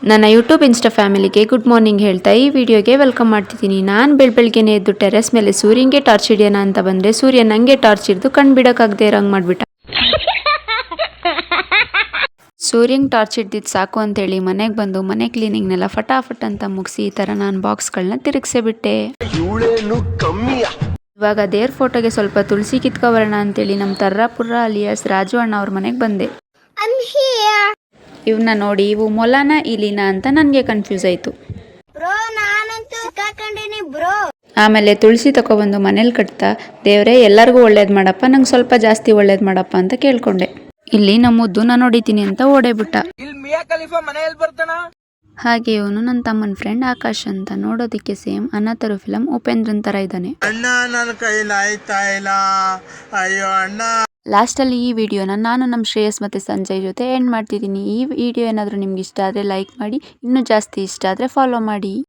ನನ್ನ YouTube insta ಫ್ಯಾಮಿಲಿಗೆ good morning ಹೇಳ್ತಾ ಈ ವಿಡಿಯೋಗೆ ವೆಲ್ಕಮ್ ಮಾಡ್ತಿದ್ದೀನಿ. ನಾನು ಬೆಳಗ್ಗೆನೇ ಎದ್ದು ಟೆರೆಸ್ ಮೇಲೆ ಸೂರ್ಯನಿಗೆ ಟಾರ್ಚ್ ಹಿಡಿಯೋಣ ಅಂತ ಬಂದರೆ ಸೂರ್ಯ ನನಗೆ ಟಾರ್ಚ್ ಹಿಡಿದು ಕಣ್ಣು ಬಿಡೋಕ್ಕಾಗದೆ ಇರೋಂಗೆ ಮಾಡಿಬಿಟ್ಟ. ಸೂರ್ಯಂಗೆ ಟಾರ್ಚ್ ಹಿಡ್ದಿದ್ದು ಸಾಕು ಅಂತೇಳಿ ಮನೆಗೆ ಬಂದು ಮನೆ ಕ್ಲೀನಿಂಗ್ನೆಲ್ಲ ಫಟಾಫಟ್ ಅಂತ ಮುಗಿಸಿ ಈ ಥರ ನಾನು ಬಾಕ್ಸ್ಗಳನ್ನ ತಿರುಗಿಸೇ ಬಿಟ್ಟೆ. ಇವಾಗ ದೇವ್ರ ಫೋಟೋಗೆ ಸ್ವಲ್ಪ ತುಳಸಿ ಕಿತ್ಕೊಬರೋಣ ಅಂತೇಳಿ ನಮ್ಮ ತರ್ರಾಪುರ ಅಲಿಯಾಸ್ ರಾಜು ಅಣ್ಣ ಅವ್ರ ಮನೆಗೆ ಬಂದೆ. ಇವನ್ನ ನೋಡಿ ಇವು ಮೊಲಾನ ಇಲಿನ ಅಂತ ನನಗೆ ಕನ್ಫ್ಯೂಸ್ ಆಯಿತು. ಆಮೇಲೆ ತುಳಸಿ ತಗೊಬಂದು ಮನೇಲಿ ಕಟ್ತಾ ದೇವ್ರೆ ಎಲ್ಲರಿಗೂ ಒಳ್ಳೇದು ಮಾಡಪ್ಪ, ನಂಗೆ ಸ್ವಲ್ಪ ಜಾಸ್ತಿ ಒಳ್ಳೇದು ಮಾಡಪ್ಪ ಅಂತ ಕೇಳ್ಕೊಂಡೆ. ಇಲ್ಲಿ ನಮ್ಮ ಮುದ್ದು ನಾನು ಹೊಡಿತೀನಿ ಅಂತ ಓಡೇಬಿಟ್ಟ. ಹಾಗೆ ಇವನು ನನ್ನ ತಮ್ಮನ ಫ್ರೆಂಡ್ ಆಕಾಶ್ ಅಂತ, ನೋಡೋದಕ್ಕೆ ಸೇಮ್ ಅನಾಥರು ಫಿಲಂ ಉಪೇಂದ್ರನ್ ತರ ಇದ್ದಾನೆ. ಲಾಸ್ಟಲ್ಲಿ ಈ ವಿಡಿಯೋನ ನಾನು ನಮ್ಮ ಶ್ರೇಯಸ್ ಮತ್ತು ಸಂಜಯ್ ಜೊತೆ ಎಂಡ್ ಮಾಡ್ತಿದ್ದೀನಿ. ಈ ವಿಡಿಯೋ ಏನಾದರೂ ನಿಮ್ಗೆ ಇಷ್ಟ ಆದರೆ ಲೈಕ್ ಮಾಡಿ, ಇನ್ನೂ ಜಾಸ್ತಿ ಇಷ್ಟ ಆದರೆ ಫಾಲೋ ಮಾಡಿ.